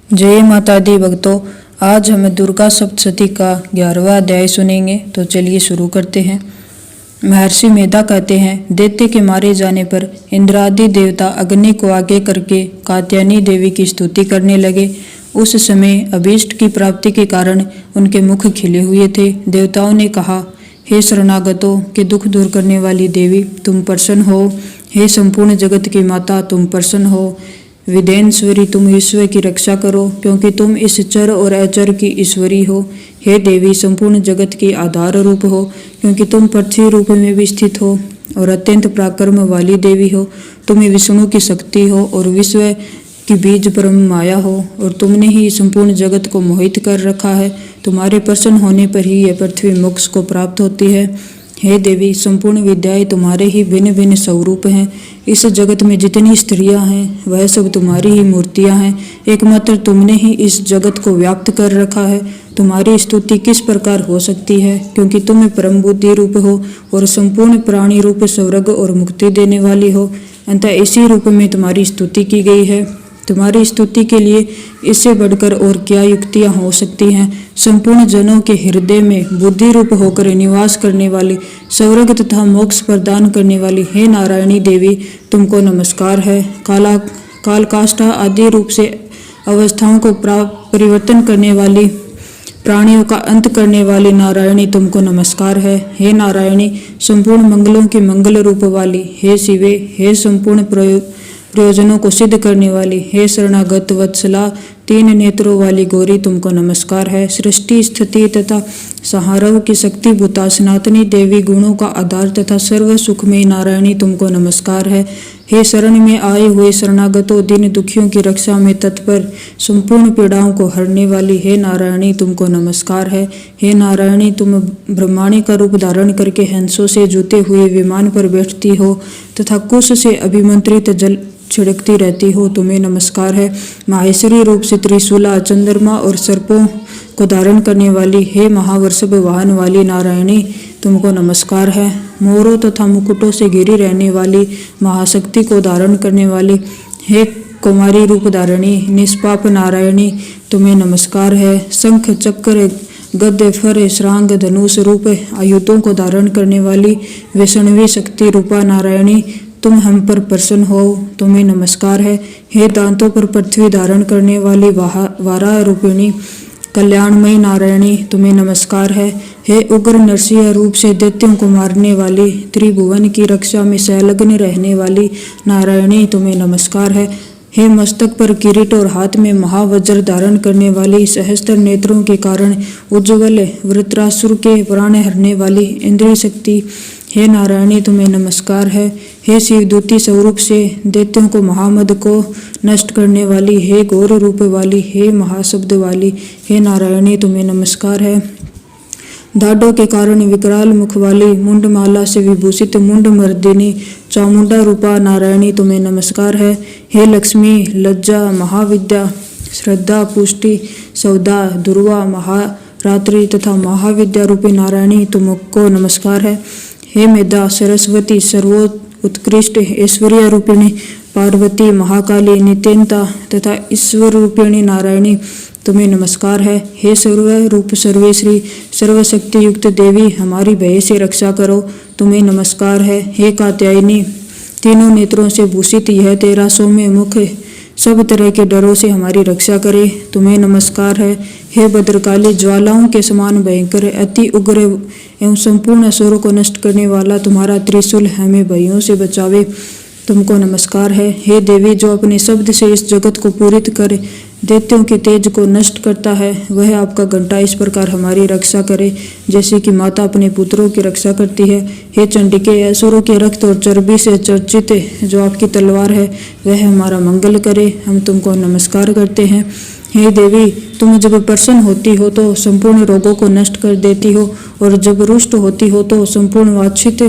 जय माता दी भक्तों, आज हम दुर्गा सप्तशती का 11वां अध्याय सुनेंगे। तो चलिए शुरू करते हैं। महर्षि मेधा कहते हैं, दैत्य के मारे जाने पर इंद्रादि देवता अग्नि को आगे करके कात्यायनी देवी की स्तुति करने लगे। उस समय अभीष्ट की प्राप्ति के कारण उनके मुख खिले हुए थे। देवताओं ने कहा, हे शरणागतों के दुख दूर करने वाली देवी, तुम प्रसन्न हो। हे संपूर्ण जगत की माता, तुम प्रसन्न हो। विदेश्वरी, तुम ईश्वर की रक्षा करो, क्योंकि तुम इस चर और अचर की ईश्वरी हो। हे देवी, संपूर्ण जगत की आधार रूप हो, क्योंकि तुम पृथ्वी रूप में भी स्थित हो और अत्यंत पराक्रम वाली देवी हो। तुम्हें विष्णु की शक्ति हो और विश्व की बीज परम माया हो, और तुमने ही संपूर्ण जगत को मोहित कर रखा है। तुम्हारे प्रसन्न होने पर ही यह पृथ्वी मोक्ष को प्राप्त होती है। हे देवी, संपूर्ण विद्याएं तुम्हारे ही भिन्न भिन्न स्वरूप हैं। इस जगत में जितनी स्त्रियां हैं वह सब तुम्हारी ही मूर्तियां हैं। एकमात्र तुमने ही इस जगत को व्याप्त कर रखा है। तुम्हारी स्तुति किस प्रकार हो सकती है, क्योंकि तुम परम बुद्धि रूप हो और संपूर्ण प्राणी रूप स्वर्ग और मुक्ति देने वाली हो। अतः इसी रूप में तुम्हारी स्तुति की गई है। तुम्हारी स्तुति के लिए इससे बढ़कर और क्या युक्तियां हो सकती हैं। संपूर्ण जनों के हृदय में बुद्धि रूप होकर निवास करने वाली, स्वर्ग तथा मोक्ष प्रदान करने वाली हे नारायणी देवी, तुमको नमस्कार है। काल काष्ठा आदि रूप से अवस्थाओं को परिवर्तन करने वाली, प्राणियों का अंत करने वाली नारायणी, तुमको नमस्कार है। हे नारायणी, संपूर्ण मंगलों के मंगल रूप वाली, हे शिवे, हे संपूर्ण प्रयोजनों को सिद्ध करने वाली, हे शरणागत वत्सला, 3 नेत्रों वाली गौरी, तुमको नमस्कार है। सृष्टि स्थिति तथा संहारव की शक्ति भूता सनातनी देवी, गुणों का आधार तथा सर्व सुखमयी नारायणी, तुमको नमस्कार है। हे शरण में आए हुए शरणागतों, दीन दुखियों की रक्षा में तत्पर, संपूर्ण पीड़ाओं को हरने वाली हे नारायणी, तुमको नमस्कार है। हे नारायणी, तुम ब्रह्माणी का रूप धारण करके हंसों से जुते हुए विमान पर बैठती हो तथा कुश से अभिमंत्रित जल छिड़कती रहती हो, तुम्हें नमस्कार है। माहेश्वरी रूप से त्रिशूला, चंद्रमा और सर्पों को धारण करने वाली हे महावर्षभ वाहन वाली नारायणी, तुमको नमस्कार है। मोरों तथा मुकुटों से घिरी रहने वाली, महाशक्ति को धारण करने वाली हे कुमारी रूप धारणी निष्पाप नारायणी, तुम्हें नमस्कार है। शंख चक्र गद्य फर श्रांग धनुष रूप आयुधों को धारण करने वाली वैष्णवी शक्ति रूपा नारायणी, तुम हम पर प्रसन्न हो, तुम्हें नमस्कार है। हे दांतों पर पृथ्वी धारण करने वाली वाराह रूपिणी कल्याणमयी नारायणी, तुम्हें नमस्कार है। हे उग्र नरसिंह रूप से दैत्यों को मारने वाली, त्रिभुवन की रक्षा में संलग्न रहने वाली नारायणी, तुम्हें नमस्कार है। हे मस्तक पर किरीट और हाथ में महावज्र धारण करने वाली, सहस्त्र नेत्रों के कारण उज्ज्वल वृत्रासुर के प्राण हरने वाली इंद्रिय शक्ति, हे नारायणी, तुम्हें नमस्कार है। हे शिवदूती स्वरूप से दैत्यों को महामद को नष्ट करने वाली, हे घोर रूप वाली, हे महाशब्द वाली, हे नारायणी, तुम्हें नमस्कार है। दाढ़ों के कारण विकराल मुख वाली, मुंडमाला से विभूषित मुंड मर्दिनी चामुंडा रूपा नारायणी, तुम्हें नमस्कार है। हे लक्ष्मी, लज्जा, महाविद्या, श्रद्धा, पुष्टि, सौदा, दुर्वा, महारात्रि तथा महाविद्या रूपी नारायणी, तुमको नमस्कार है। हे मेधा, सरस्वती, सर्वोत्कृष्ट ऐश्वर्य रूपिणी पार्वती, महाकाली, नित्यंता तथा ईश्वर रूपिणी नारायणी, तुम्हें नमस्कार है। हे सर्व रूप सर्वेश्री, सर्वशक्ति युक्त देवी, हमारी भय से रक्षा करो, तुम्हें नमस्कार है। हे कात्यायनी, तीनों नेत्रों से भूषित यह तेरा सौम्य मुख सब तरह के डरों से हमारी रक्षा करे, तुम्हें नमस्कार है। हे भद्रकाली, ज्वालाओं के समान भयंकर, अति उग्र एवं संपूर्ण असुरों को नष्ट करने वाला तुम्हारा त्रिशूल हमें भयों से बचावे, तुमको नमस्कार है। हे देवी, जो अपने शब्द से इस जगत को पूरित कर दैत्यों के तेज को नष्ट करता है, वह आपका घंटा इस प्रकार हमारी रक्षा करे, जैसे कि माता अपने पुत्रों की रक्षा करती है। हे चंडिके, असुरों के रक्त और चर्बी से चर्चित जो आपकी तलवार है, वह हमारा मंगल करे, हम तुमको नमस्कार करते हैं। हे देवी, तुम जब प्रसन्न होती हो तो संपूर्ण रोगों को नष्ट कर देती हो, और जब रुष्ट होती हो तो संपूर्ण वांछित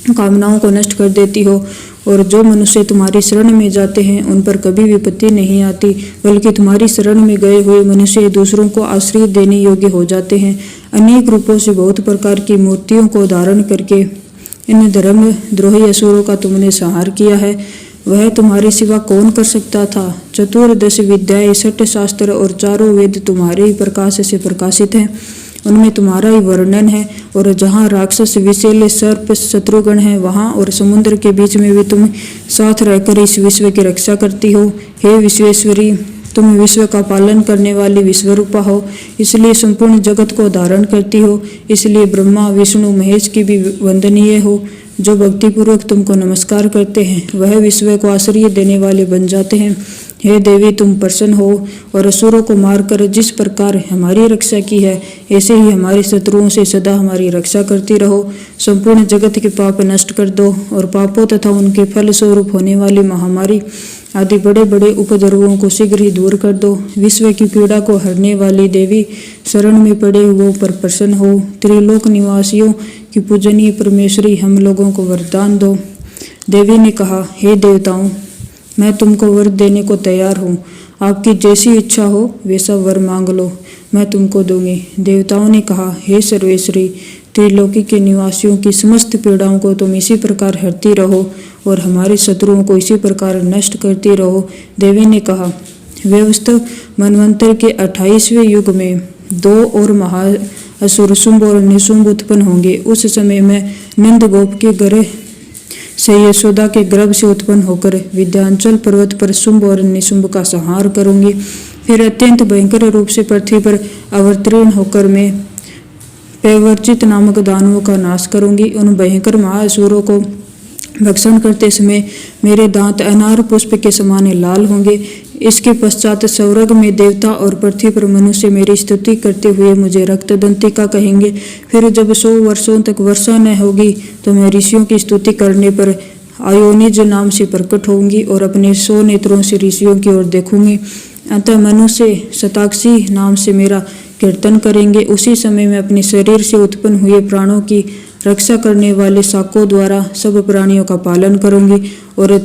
कामनाओं को नष्ट कर देती हो, और जो मनुष्य तुम्हारी शरण में जाते हैं उन पर कभी विपत्ति नहीं आती, बल्कि तुम्हारी शरण में गए हुए मनुष्य दूसरों को आश्रय देने योग्य हो जाते हैं। अनेक रूपों से बहुत प्रकार की मूर्तियों को धारण करके इन धर्म द्रोही असुरों का तुमने संहार किया है। वह तुम्हारे सिवा कौन कर सकता था। चतुर्दश विद्याएं, 6 शास्त्र और 4 वेद तुम्हारे ही प्रकाश से प्रकाशित हैं, उनमें तुम्हारा ही वर्णन है। और जहाँ राक्षस, विषैले सर्प, शत्रुगण हैं, वहाँ और समुद्र के बीच में भी तुम साथ रहकर इस विश्व की रक्षा करती हो। हे विश्वेश्वरी, तुम विश्व का पालन करने वाली विश्वरूपा हो, इसलिए संपूर्ण जगत को धारण करती हो। इसलिए ब्रह्मा, विष्णु, महेश की भी वंदनीय हो। जो भक्तिपूर्वक तुमको नमस्कार करते हैं वह विश्व को आश्रय देने वाले बन जाते हैं। हे देवी, तुम प्रसन्न हो और असुरों को मारकर जिस प्रकार हमारी रक्षा की है, ऐसे ही हमारे शत्रुओं से सदा हमारी रक्षा करती रहो। संपूर्ण जगत के पाप नष्ट कर दो और पापों तथा उनके फल स्वरूप होने वाली महामारी आदि बड़े बड़े उपद्रवों को शीघ्र ही दूर कर दो। विश्व की पीड़ा को हरने वाली देवी, शरण में पड़े हुओं पर प्रसन्न हो। त्रिलोक निवासियों की पूजनीय परमेश्वरी, हम लोगों को वरदान दो। देवी ने कहा, हे देवताओं, मैं तुमको वर देने को तैयार हूँ। आपकी जैसी इच्छा हो वैसा वर मांग लो, मैं तुमको दूंगी। देवताओं ने कहा, हे सर्वेश्वरी, त्रिलोकी के निवासियों की समस्त पीड़ाओं को तुम इसी प्रकार हरती रहो और हमारे शत्रुओं को इसी प्रकार नष्ट करती रहो। देवी ने कहा, व्यवस्थ मनवंतर के 28वें युग में 2 और महा असुर शुंभ और निशुंभ उत्पन्न होंगे। उस समय में नंद गोप के गर्भ से यशोदा के गर्भ से उत्पन्न होकर विंध्याचल पर्वत पर शुंभ और निशुंभ का संहार करूंगी। फिर अत्यंत भयंकर रूप से पृथ्वी पर अवतीर्ण होकर मैं पैवर्चित नामक दानवों का नाश करूंगी। उन भयंकर महाअसुरों को भक्षण करते समय मेरे दांत अनार पुष्प के समान लाल होंगे। इसके पश्चात स्वर्ग में देवता और पृथ्वी पर मनुष्य मेरी स्तुति करते हुए मुझे रक्तदंतिका कहेंगे। फिर जब 100 वर्षों तक वर्षा न होगी तो मैं ऋषियों की स्तुति करने पर आयोनिज नाम से प्रकट होंगी और अपने 100 नेत्रों से ऋषियों की ओर देखूंगी। अतः मनुष्य शताक्षी नाम से मेरा कीर्तन करेंगे। उसी समय मैं अपने शरीर से उत्पन्न हुए प्राणों की रक्षा करने वाले शाकों द्वारा सब प्राणियों का पालन करूंगी और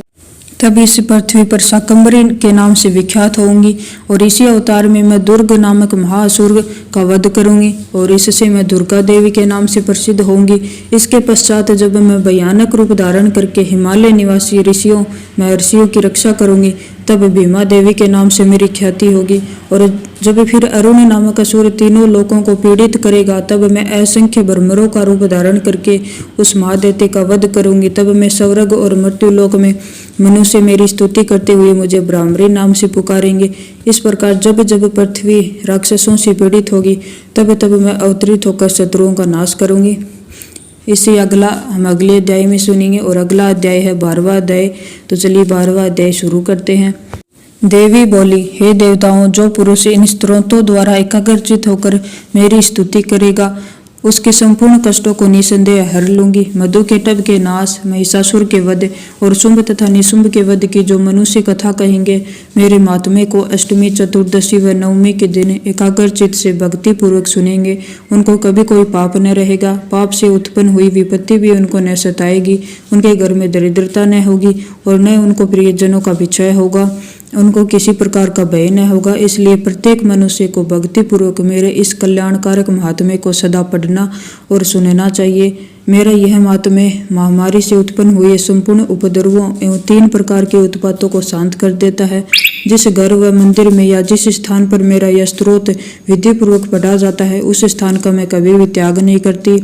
तब इस पृथ्वी पर शाकंभरी के नाम से विख्यात होंगी। और इसी अवतार में मैं दुर्ग नामक महाअसुर का वध करूंगी और इससे मैं दुर्गा देवी के नाम से प्रसिद्ध होंगी। इसके पश्चात जब मैं भयानक रूप धारण करके हिमालय निवासी ऋषियों, महर्षियों की रक्षा करूंगी, तब भीमा देवी के नाम से मेरी ख्याति होगी। और जब फिर अरुण नामक असुर तीनों लोकों को पीड़ित करेगा, तब मैं असंख्य भ्रमरों का रूप धारण करके उस महादैत्य का वध करूंगी। तब मैं स्वर्ग और मृत्युलोक में मनुष्य मेरी स्तुति करते हुए मुझे ब्राह्मणी नाम से पुकारेंगे। इस प्रकार जब जब पृथ्वी राक्षसों से पीड़ित होगी, तब तब मैं अवतरित होकर शत्रुओं का नाश करूंगी। इससे अगला हम अगले अध्याय में सुनेंगे और अगला अध्याय है 12वां अध्याय। तो चलिए 12वां अध्याय शुरू करते हैं। देवी बोली, हे देवताओं, जो पुरुष इन स्त्रोतों द्वारा एकाग्रचित होकर मेरी स्तुति करेगा उसके संपूर्ण कष्टों को निसंदेह हर लूंगी। मधुकेटभ के नाश, महिषासुर के वध और शुंभ तथा निशुंभ के वध की जो मनुष्य कथा कहेंगे, मेरे महात्म्य को अष्टमी, चतुर्दशी व नवमी के दिन एकाग्रचित से भक्ति पूर्वक सुनेंगे, उनको कभी कोई पाप न रहेगा। पाप से उत्पन्न हुई विपत्ति भी उनको न सताएगी। उनके घर में दरिद्रता न होगी और न उनको प्रियजनों का विक्षय होगा। उनको किसी प्रकार का भय न होगा। इसलिए प्रत्येक मनुष्य को भक्ति पूर्वक मेरे इस कल्याणकारक महात्म्य को सदा पढ़ना और सुनना चाहिए। मेरा यह महात्म्य महामारी से उत्पन्न हुए संपूर्ण उपद्रवों एवं 3 प्रकार के उत्पातों को शांत कर देता है। जिस घर व मंदिर में या जिस स्थान पर मेरा यह स्त्रोत विधि पूर्वक पढ़ा जाता है, उस स्थान का मैं कभी भी त्याग नहीं करती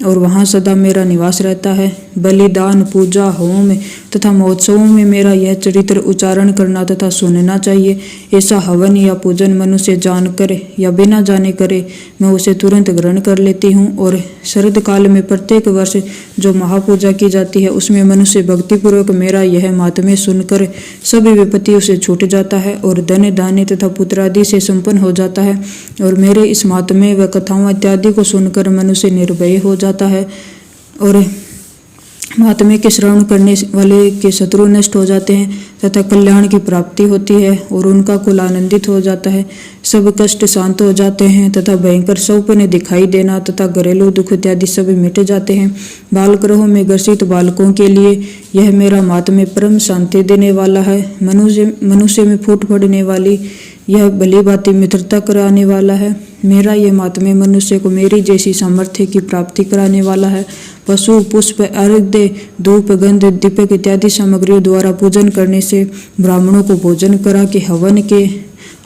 और वहाँ सदा मेरा निवास रहता है। बलिदान, पूजा, होम तथा महोत्सवों में मेरा यह चरित्र उच्चारण करना तथा सुनना चाहिए। ऐसा हवन या पूजन मनुष्य जानकर या बिना जाने करे, मैं उसे तुरंत ग्रहण कर लेती हूँ। और शरद काल में प्रत्येक वर्ष जो महापूजा की जाती है, उसमें मनुष्य भक्तिपूर्वक मेरा यह महात्म्य सुनकर सभी विपत्तियों से छूट जाता है और धन धान्य तथा पुत्र आदि से संपन्न हो जाता है। और मेरे इस महात्म्य व कथाओं इत्यादि को सुनकर मनुष्य निर्भय हो जाता है और महात्म्य के श्रवण करने वाले के शत्रु नष्ट हो जाते हैं तथा कल्याण की प्राप्ति होती है और उनका कुल आनंदित हो जाता है। सब कष्ट शांत हो जाते हैं तथा भयंकर सौपने दिखाई देना तथा घरेलू दुख इत्यादि सब मिट जाते हैं। बाल ग्रहों में ग्रसित बालकों के लिए यह मेरा महात्म्य परम शांति देने वाला है। मनुष्य में फूट पड़ने वाली यह भली भांति मित्रता कराने वाला है। मेरा यह महात्म्य मनुष्य को मेरी जैसी सामर्थ्य की प्राप्ति कराने वाला है। पशु पुष्प अर्घ्य धूप गंध दीपक इत्यादि सामग्रियों द्वारा पूजन करने से, ब्राह्मणों को भोजन करा के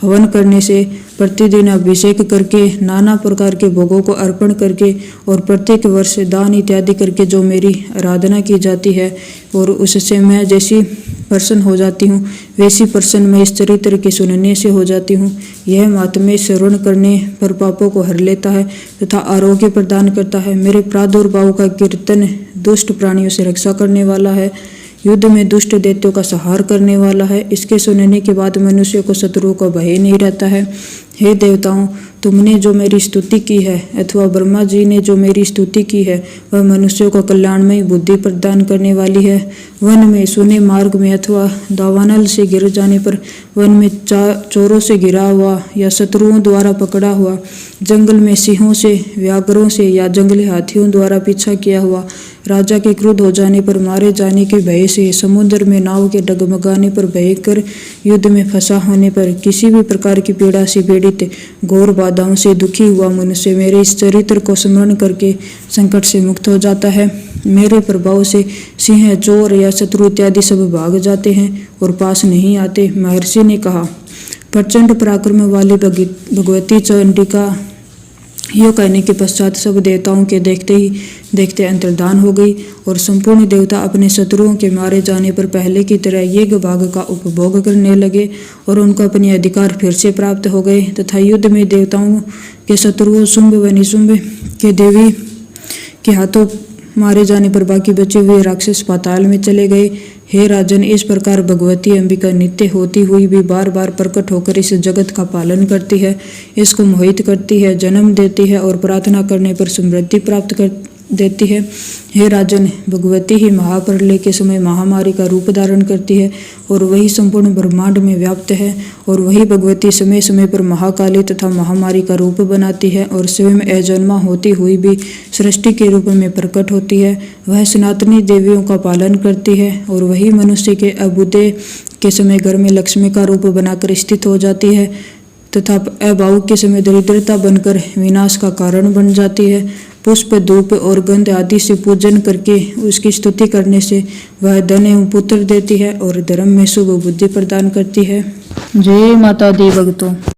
हवन करने से, प्रतिदिन अभिषेक करके, नाना प्रकार के भोगों को अर्पण करके और प्रत्येक वर्ष दान इत्यादि करके जो मेरी आराधना की जाती है और उससे मैं जैसी प्रसन्न हो जाती हूँ वैसी प्रसन्न मैं इस चरित्र के सुनने से हो जाती हूँ। यह महात्म्य श्रवण करने पर पापों को हर लेता है तथा आरोग्य प्रदान करता है। मेरे प्रादुर्भाव का कीर्तन दुष्ट प्राणियों से रक्षा करने वाला है, युद्ध में दुष्ट दैत्यों का संहार करने वाला है। इसके सुनने के बाद मनुष्य को शत्रुओं का भय नहीं रहता है। हे देवताओं, तुमने जो मेरी स्तुति की है अथवा ब्रह्मा जी ने जो मेरी स्तुति की है वह मनुष्यों को कल्याणमयी बुद्धि प्रदान करने वाली है। वन में, सुने मार्ग में अथवा दावानल से गिर जाने पर, वन में चोरों से गिरा हुआ या शत्रुओं द्वारा पकड़ा हुआ, जंगल में सिंहों से, व्याघ्रों से या जंगली हाथियों द्वारा पीछा किया हुआ, राजा के क्रोध हो जाने पर मारे जाने के भय से, समुद्र में नाव के डगमगाने पर, भयंकर युद्ध में फंसा होने पर, किसी भी प्रकार की पीड़ा से पीड़ित, घोर बाधाओं से दुखी हुआ मनुष्य मेरे इस चरित्र को स्मरण करके संकट से मुक्त हो जाता है। मेरे प्रभाव से सिंह, चोर या शत्रु इत्यादि सब भाग जाते हैं और पास नहीं आते। महर्षि ने कहा, प्रचंड पराक्रम वाली भगवती चंडिका यो कहने के पश्चात सब देवताओं के देखते ही देखते अंतर्धान हो गई और संपूर्ण देवता अपने शत्रुओं के मारे जाने पर पहले की तरह यज्ञ भाग का उपभोग करने लगे और उनको अपने अधिकार फिर से प्राप्त हो गए तथा युद्ध में देवताओं के शत्रुओं शुंभ व निशुंभ के देवी के हाथों मारे जाने पर बाकी बचे हुए राक्षस पाताल में चले गए। हे राजन, इस प्रकार भगवती अंबिका नित्य होती हुई भी बार बार प्रकट होकर इस जगत का पालन करती है, इसको मोहित करती है, जन्म देती है और प्रार्थना करने पर समृद्धि प्राप्त कर देती है। हे राजन, भगवती ही महाप्रलय के समय महामारी का रूप धारण करती है और वही संपूर्ण ब्रह्मांड में व्याप्त है और वही भगवती समय समय पर महाकाली तथा महामारी का रूप बनाती है और स्वयं अजन्मा होती हुई भी सृष्टि के रूप में प्रकट होती है। वह सनातनी देवियों का पालन करती है और वही मनुष्य के अभ्युदय के समय घर में लक्ष्मी का रूप बनाकर स्थित हो जाती है तथा अभाव के समय दरिद्रता बनकर विनाश का कारण बन जाती है। पुष्प, धूप और गंध आदि से पूजन करके उसकी स्तुति करने से वह धन एवं पुत्र देती है और धर्म में शुभ बुद्धि प्रदान करती है। जय माता दी भक्तों।